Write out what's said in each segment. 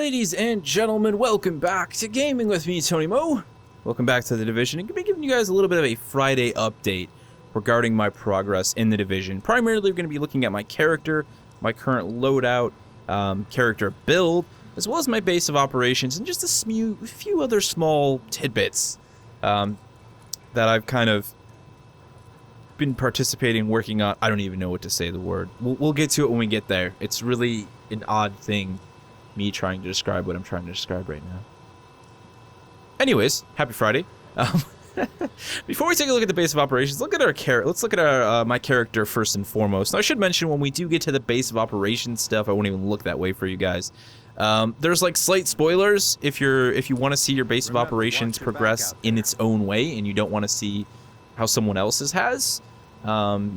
Ladies and gentlemen, welcome back to Gaming with me, Tony Mo. Welcome back to The Division. I'm going to be giving you guys a little bit of a Friday update regarding my progress in The Division. Primarily, we're going to be looking at my character, my current loadout, character build, as well as my base of operations, and just a few other small tidbits that I've kind of been participating, working on. I don't even know what to say the word. We'll get to it when we get there. It's really an odd thing, me trying to describe what I'm trying to describe right now. Anyways, happy Friday. Before we take a look at the base of operations, let's look at our my character first and foremost. Now, I should mention, when we do get to the base of operations stuff, I won't even look that way for you guys. There's like slight spoilers if you want to see your base of operations progress in its own way, and you don't want to see how someone else's has. You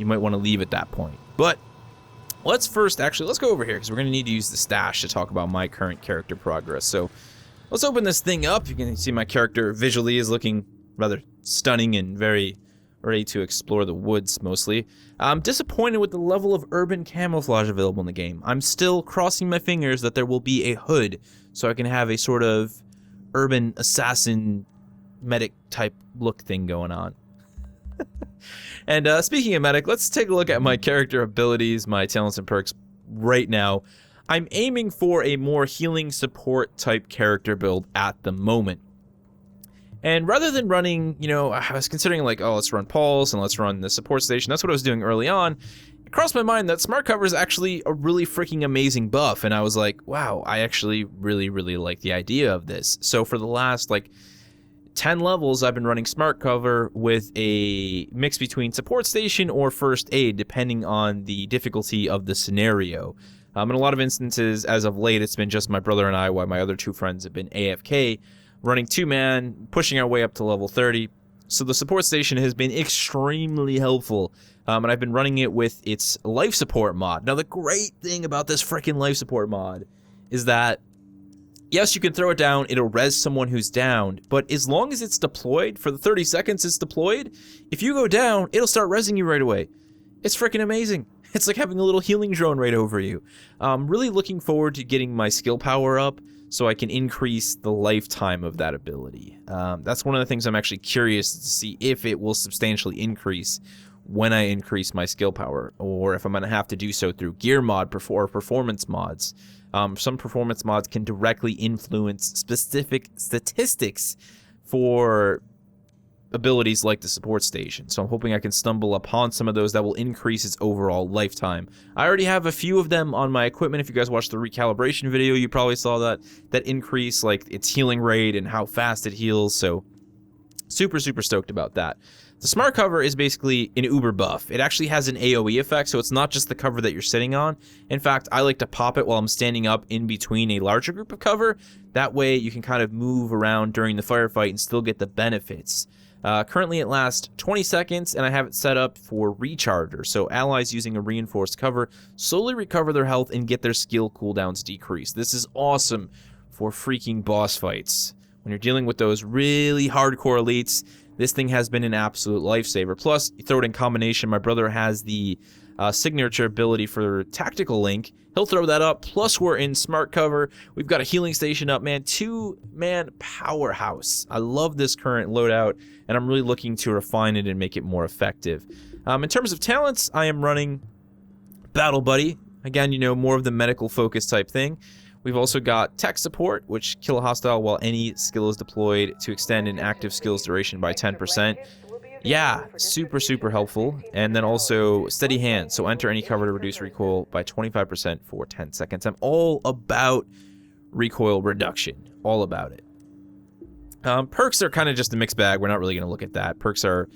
might want to leave at that point. But let's go over here, because we're going to need to use the stash to talk about my current character progress. So let's open this thing up. You can see my character visually is looking rather stunning and very ready to explore the woods, mostly. I'm disappointed with the level of urban camouflage available in the game. I'm still crossing my fingers that there will be a hood, so I can have a sort of urban assassin medic type look thing going on. And speaking of medic, let's take a look at my character abilities, my talents and perks right now. I'm aiming for a more healing support type character build at the moment. And rather than running, I was considering like, oh, let's run Pulse and let's run the support station. That's what I was doing early on. It crossed my mind that Smart Cover is actually a really freaking amazing buff. And I was like, wow, I actually really, really like the idea of this. So for the last 10 levels, I've been running Smart Cover with a mix between support station or first aid, depending on the difficulty of the scenario. In a lot of instances, as of late, it's been just my brother and I, while my other two friends have been AFK, running two-man, pushing our way up to level 30. So the support station has been extremely helpful, and I've been running it with its life support mod. Now, the great thing about this freaking life support mod is that yes, you can throw it down, it'll res someone who's down, but as long as it's deployed, for the 30 seconds it's deployed, if you go down, it'll start resing you right away. It's freaking amazing. It's like having a little healing drone right over you. I'm really looking forward to getting my skill power up so I can increase the lifetime of that ability. That's one of the things I'm actually curious to see if it will substantially increase when I increase my skill power, or if I'm going to have to do so through gear mod or performance mods. Some performance mods can directly influence specific statistics for abilities like the support station. So I'm hoping I can stumble upon some of those that will increase its overall lifetime. I already have a few of them on my equipment. If you guys watched the recalibration video, you probably saw that increase, like its healing rate and how fast it heals. So super, super stoked about that. The Smart Cover is basically an uber buff. It actually has an AoE effect, so it's not just the cover that you're sitting on. In fact, I like to pop it while I'm standing up in between a larger group of cover. That way you can kind of move around during the firefight and still get the benefits. Currently it lasts 20 seconds, and I have it set up for recharger, so allies using a reinforced cover slowly recover their health and get their skill cooldowns decreased. This is awesome for freaking boss fights. When you're dealing with those really hardcore elites, this thing has been an absolute lifesaver. Plus, you throw it in combination, my brother has the signature ability for Tactical Link. He'll throw that up, plus we're in Smart Cover. We've got a healing station up, man. Two-man powerhouse. I love this current loadout, and I'm really looking to refine it and make it more effective. In terms of talents, I am running Battle Buddy. Again, more of the medical focus type thing. We've also got Tech Support, which kill a hostile while any skill is deployed to extend an active skill's duration by 10%. Yeah, super, super helpful. And then also Steady Hand, so enter any cover to reduce recoil by 25% for 10 seconds. I'm all about recoil reduction, all about it. Perks are kind of just a mixed bag. We're not really going to look at that. Perks are,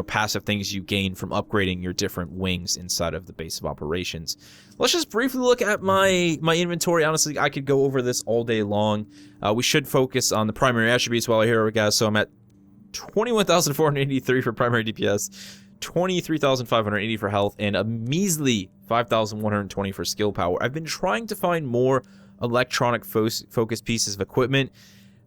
passive things you gain from upgrading your different wings inside of the base of operations. Let's just briefly look at my inventory. Honestly, I could go over this all day long. We should focus on the primary attributes while we're here, guys. So I'm at 21,483 for primary DPS, 23,580 for health, and a measly 5,120 for skill power. I've been trying to find more electronic focus pieces of equipment,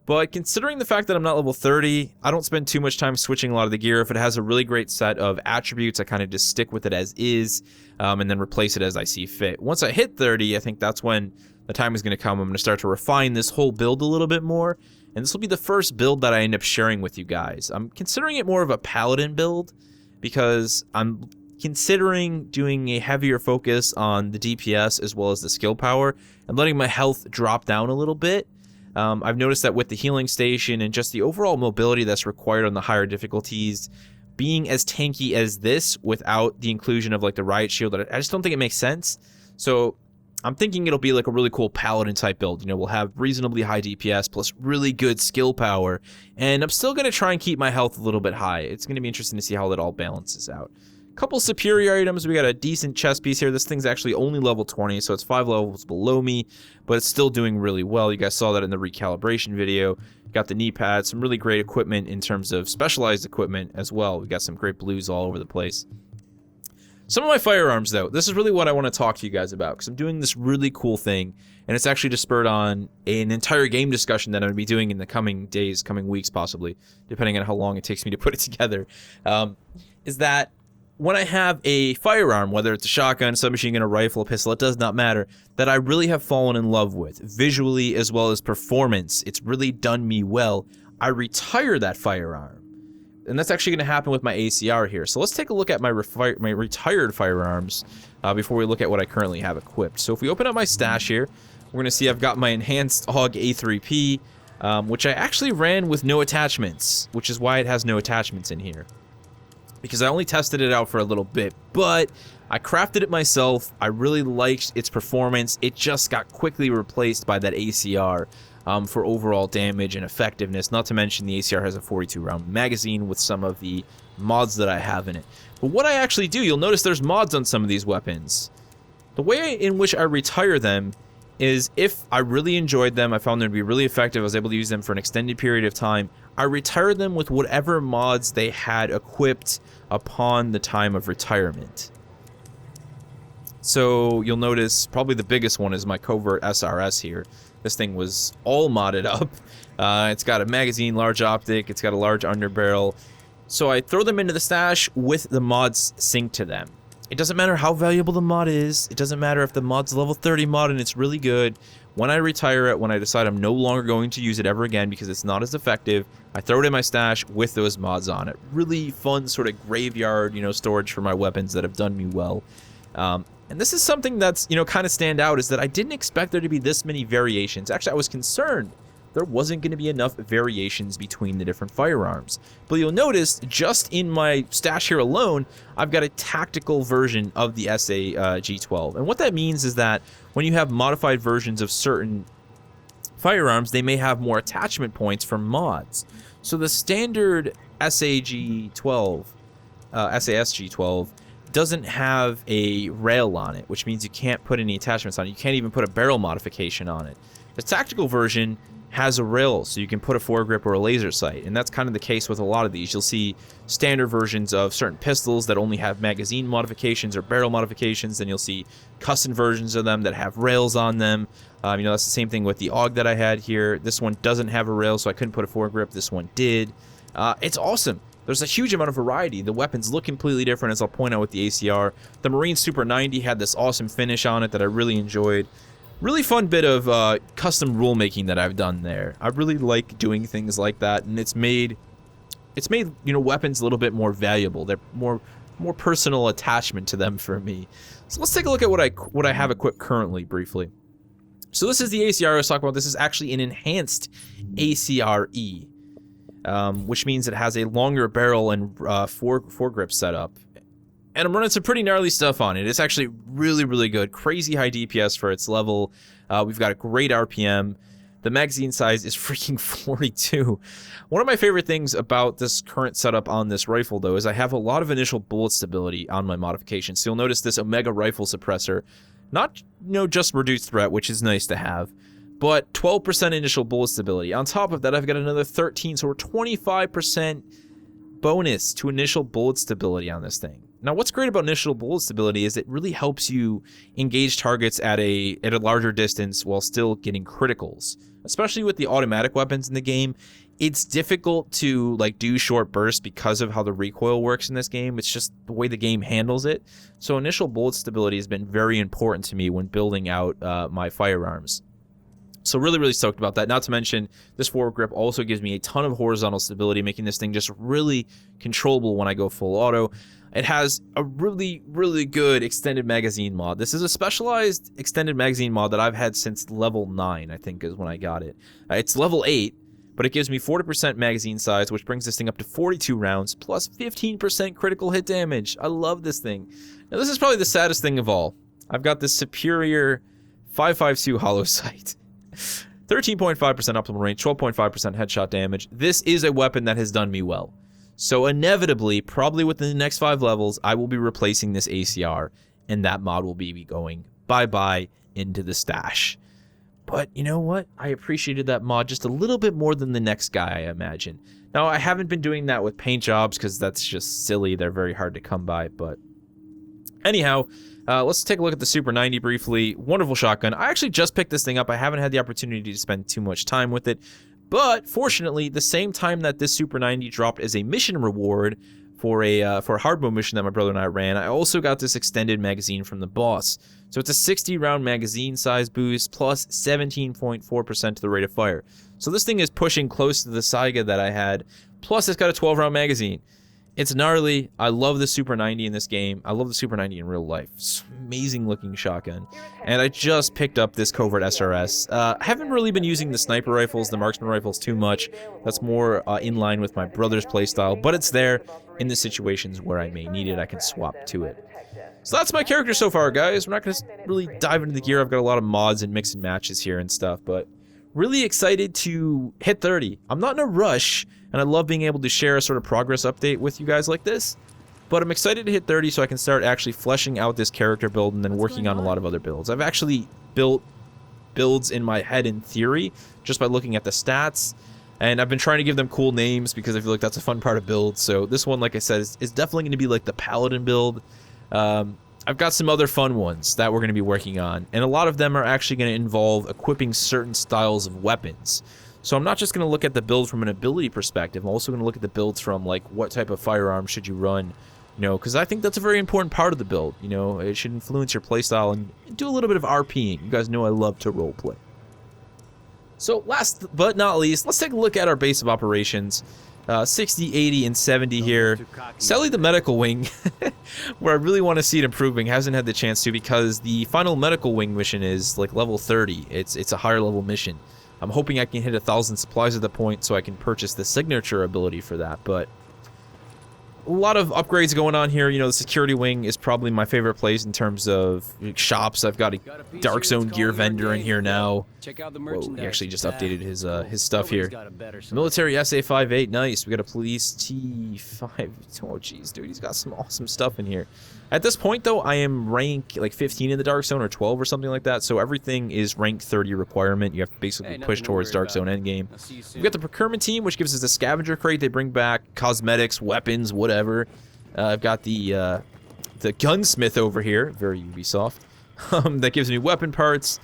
but considering the fact that I'm not level 30, I don't spend too much time switching a lot of the gear. If it has a really great set of attributes, I kind of just stick with it as is, and then replace it as I see fit. Once I hit 30, I think that's when the time is going to come. I'm going to start to refine this whole build a little bit more, and this will be the first build that I end up sharing with you guys. I'm considering it more of a paladin build because I'm considering doing a heavier focus on the DPS as well as the skill power and letting my health drop down a little bit. I've noticed that with the healing station and just the overall mobility that's required on the higher difficulties, being as tanky as this without the inclusion of like the riot shield, I just don't think it makes sense. So I'm thinking it'll be like a really cool paladin type build. You know, we'll have reasonably high DPS plus really good skill power, and I'm still going to try and keep my health a little bit high. It's going to be interesting to see how that all balances out. Couple superior items. We got a decent chest piece here. This thing's actually only level 20, so it's 5 levels below me, but it's still doing really well. You guys saw that in the recalibration video. Got the knee pads, some really great equipment in terms of specialized equipment as well. We got some great blues all over the place. Some of my firearms, though, this is really what I want to talk to you guys about, because I'm doing this really cool thing, and it's actually just spurred on an entire game discussion that I'm going to be doing in the coming days, coming weeks possibly, depending on how long it takes me to put it together, is that when I have a firearm, whether it's a shotgun, submachine gun, a rifle, a pistol, it does not matter, that I really have fallen in love with, visually as well as performance, it's really done me well, I retire that firearm. And that's actually going to happen with my ACR here. So let's take a look at my retired firearms before we look at what I currently have equipped. So if we open up my stash here, we're going to see I've got my enhanced AUG A3P, which I actually ran with no attachments, which is why it has no attachments in here, because I only tested it out for a little bit, but I crafted it myself. I really liked its performance. It just got quickly replaced by that ACR for overall damage and effectiveness, not to mention the ACR has a 42 round magazine with some of the mods that I have in it. But what I actually do, you'll notice there's mods on some of these weapons. The way in which I retire them is if I really enjoyed them, I found them to be really effective, I was able to use them for an extended period of time, I retired them with whatever mods they had equipped upon the time of retirement. So you'll notice probably the biggest one is my Covert SRS here. This thing was all modded up. It's got a magazine, large optic, it's got a large underbarrel. So I throw them into the stash with the mods synced to them. It doesn't matter how valuable the mod is. It doesn't matter if the mod's level 30 mod and it's really good. When I retire it, when I decide I'm no longer going to use it ever again because it's not as effective, I throw it in my stash with those mods on it. Really fun sort of graveyard, you know, storage for my weapons that have done me well. And this is something that's, you know, kind of stand out, is that I didn't expect there to be this many variations. Actually, I was concerned there wasn't going to be enough variations between the different firearms. But you'll notice, just in my stash here alone, I've got a tactical version of the SAG-12. And what that means is that when you have modified versions of certain firearms, they may have more attachment points for mods. So the standard SAG-12, SASG-12, doesn't have a rail on it, which means you can't put any attachments on it. You can't even put a barrel modification on it. The tactical version has a rail, so you can put a foregrip or a laser sight, and that's kind of the case with a lot of these. You'll see standard versions of certain pistols that only have magazine modifications or barrel modifications, then you'll see custom versions of them that have rails on them. You know, that's the same thing with the AUG that I had here. This one doesn't have a rail, so I couldn't put a foregrip. This one did. It's awesome. There's a huge amount of variety. The weapons look completely different, as I'll point out with the ACR. The Marine Super 90 had this awesome finish on it that I really enjoyed. Really fun bit of custom rule making that I've done there. I really like doing things like that, and it's made you know, weapons a little bit more valuable. They're more personal attachment to them for me. So let's take a look at what I have equipped currently briefly. So this is the ACR I was talking about. This is actually an enhanced ACRE. Which means it has a longer barrel and foregrip setup. And I'm running some pretty gnarly stuff on it. It's actually really, really good. Crazy high DPS for its level. We've got a great RPM. The magazine size is freaking 42. One of my favorite things about this current setup on this rifle, though, is I have a lot of initial bullet stability on my modifications. So you'll notice this Omega rifle suppressor. Not, you know, just reduced threat, which is nice to have, but 12% initial bullet stability. On top of that, I've got another 13, so we're 25% bonus to initial bullet stability on this thing. Now, what's great about initial bullet stability is it really helps you engage targets at a larger distance while still getting criticals. Especially with the automatic weapons in the game, it's difficult to like do short bursts because of how the recoil works in this game. It's just the way the game handles it. So initial bullet stability has been very important to me when building out my firearms. So really stoked about that. Not to mention, this forward grip also gives me a ton of horizontal stability, making this thing just really controllable when I go full auto. It has a really good extended magazine mod. This is a specialized extended magazine mod that I've had since level 9, I think is when I got it. It's level 8, but it gives me 40% magazine size, which brings this thing up to 42 rounds, plus 15% critical hit damage. I love this thing. Now, this is probably the saddest thing of all. I've got this superior 5.52 hollow sight. 13.5% optimal range, 12.5% headshot damage. This is a weapon that has done me well. So inevitably, probably within the next 5 levels, I will be replacing this ACR, and that mod will be going bye-bye into the stash. But you know what? I appreciated that mod just a little bit more than the next guy, I imagine. Now, I haven't been doing that with paint jobs because that's just silly. They're very hard to come by, but anyhow, let's take a look at the Super 90 briefly. Wonderful shotgun. I actually just picked this thing up. I haven't had the opportunity to spend too much time with it. But fortunately, the same time that this Super 90 dropped as a mission reward for a hard mode mission that my brother and I ran, I also got this extended magazine from the boss. So it's a 60-round magazine size boost plus 17.4% to the rate of fire. So this thing is pushing close to the Saiga that I had. Plus, it's got a 12-round magazine. It's gnarly. I love the Super 90 in this game. I love the Super 90 in real life. It's an amazing looking shotgun. And I just picked up this Covert SRS. I haven't really been using the sniper rifles, the marksman rifles too much. That's more in line with my brother's playstyle, but it's there in the situations where I may need it. I can swap to it. So that's my character so far, guys. We're not going to really dive into the gear. I've got a lot of mods and mix and matches here and stuff, but really excited to hit 30. I'm not in a rush, and I love being able to share a sort of progress update with you guys like this, but I'm excited to hit 30 so I can start actually fleshing out this character build and then working on a lot of other builds. I've actually built builds in my head in theory just by looking at the stats, and I've been trying to give them cool names because I feel like that's a fun part of builds. So this one, like I said, is definitely going to be like the Paladin build. I've got some other fun ones that we're going to be working on, and a lot of them are actually going to involve equipping certain styles of weapons. So I'm not just going to look at the build from an ability perspective, I'm also going to look at the builds from, like, what type of firearm should you run, you know, because I think that's a very important part of the build, you know, it should influence your playstyle and do a little bit of RPing. You guys know I love to roleplay. So last but not least, let's take a look at our base of operations. 60, 80, and 70 here. Sadly, the medical wing, where I really want to see it improving, hasn't had the chance to because the final medical wing mission is like level 30. It's a higher level mission. I'm hoping I can hit 1,000 supplies at the point so I can purchase the signature ability for that, but a lot of upgrades going on here. You know, the security wing is probably my favorite place in terms of shops. I've got a Dark Zone gear vendor in here now. Whoa, he actually just updated his stuff here. Military SA-58, nice. We got a police T5. Oh, jeez, dude, he's got some awesome stuff in here. At this point, though, I am rank like 15 in the Dark Zone or 12 or something like that, so everything is rank 30 requirement. You have to basically push towards Dark Zone endgame. We've got the procurement team, which gives us a scavenger crate. They bring back cosmetics, weapons, whatever. I've got the gunsmith over here, very Ubisoft, that gives me weapon parts.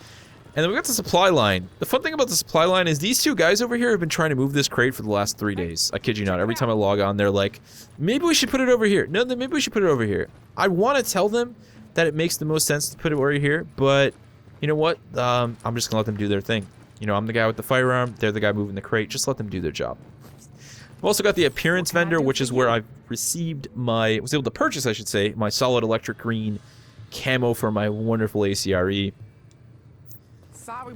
And then we got the supply line. The fun thing about the supply line is these two guys over here have been trying to move this crate for the last 3 days. I kid you not. Every time I log on, they're like, maybe we should put it over here. No, maybe we should put it over here. I want to tell them that it makes the most sense to put it over here, but you know what? I'm just going to let them do their thing. You know, I'm the guy with the firearm. They're the guy moving the crate. Just let them do their job. I've also got the appearance vendor, which is where I've received was able to purchase, I should say, my solid electric green camo for my wonderful ACRE.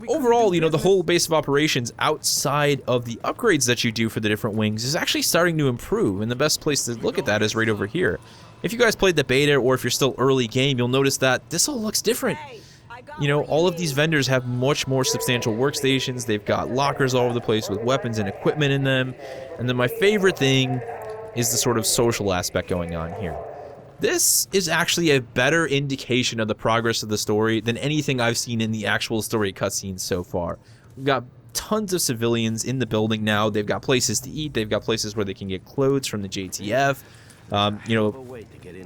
Overall, you know, the whole base of operations outside of the upgrades that you do for the different wings is actually starting to improve, and the best place to look at that is right over here. If you guys played the beta, or if you're still early game, you'll notice that this all looks different. You know, all of these vendors have much more substantial workstations. They've got lockers all over the place with weapons and equipment in them. And then my favorite thing is the sort of social aspect going on here. This is actually a better indication of the progress of the story than anything I've seen in the actual story cutscenes so far. We've got tons of civilians in the building now. They've got places to eat. They've got places where they can get clothes from the JTF. You know,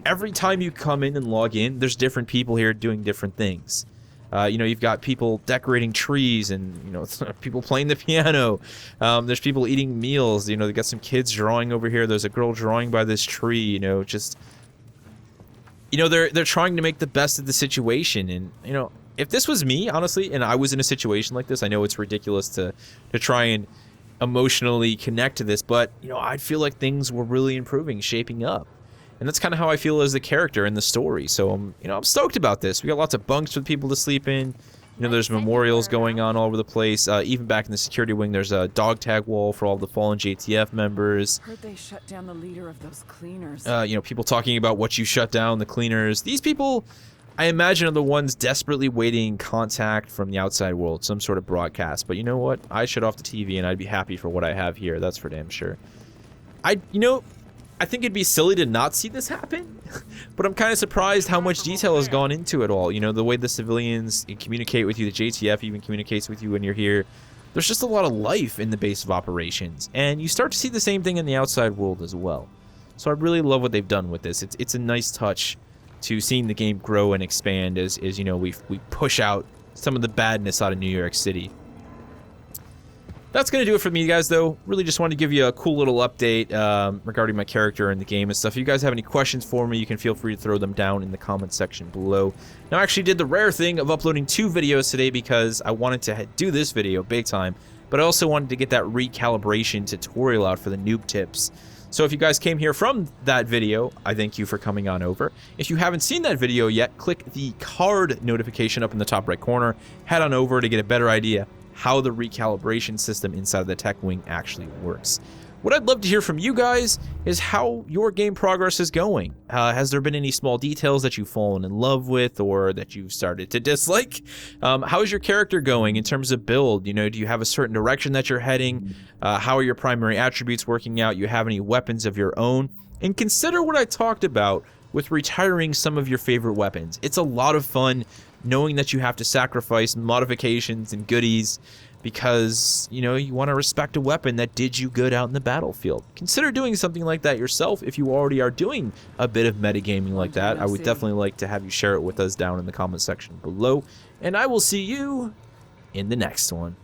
every time you come in and log in, there's different people here doing different things. You know, you've got people decorating trees and, you know, people playing the piano. There's people eating meals. You know, they got some kids drawing over here. There's a girl drawing by this tree, you know, just... You know, they're trying to make the best of the situation. And, you know, if this was me, honestly, and I was in a situation like this, I know it's ridiculous to try and emotionally connect to this, but, you know, I'd feel like things were really improving, shaping up. And that's kind of how I feel as the character in the story. So, you know, I'm stoked about this. We got lots of bunks for people to sleep in. You know, there's memorials going on all over the place. Even back in the security wing, there's a dog tag wall for all the fallen JTF members. Heard they shut down the leader of those cleaners. You know, people talking about what you shut down, the cleaners. These people, I imagine, are the ones desperately waiting contact from the outside world, some sort of broadcast. But you know what? I'd shut off the TV and I'd be happy for what I have here. That's for damn sure. You know, I think it'd be silly to not see this happen, but I'm kind of surprised how much detail has gone into it all. You know, the way the civilians communicate with you, the JTF even communicates with you when you're here. There's just a lot of life in the base of operations, and you start to see the same thing in the outside world as well. So I really love what they've done with this. It's a nice touch to seeing the game grow and expand as you know, we push out some of the badness out of New York City. That's going to do it for me, guys, though. Really just wanted to give you a cool little update regarding my character in the game and stuff. If you guys have any questions for me, you can feel free to throw them down in the comment section below. Now, I actually did the rare thing of uploading 2 videos today because I wanted to do this video big time, but I also wanted to get that recalibration tutorial out for the noob tips. So if you guys came here from that video, I thank you for coming on over. If you haven't seen that video yet, click the card notification up in the top right corner. Head on over to get a better idea how the recalibration system inside of the tech wing actually works. What I'd love to hear from you guys is how your game progress is going. Has there been any small details that you've fallen in love with or that you've started to dislike? How is your character going in terms of build? You know, do you have a certain direction that you're heading? How are your primary attributes working out? You have any weapons of your own? And consider what I talked about with retiring some of your favorite weapons. It's a lot of fun knowing that you have to sacrifice modifications and goodies because, you know, you want to respect a weapon that did you good out in the battlefield. Consider doing something like that yourself if you already are doing a bit of metagaming like that. I would definitely like to have you share it with us down in the comment section below. And I will see you in the next one.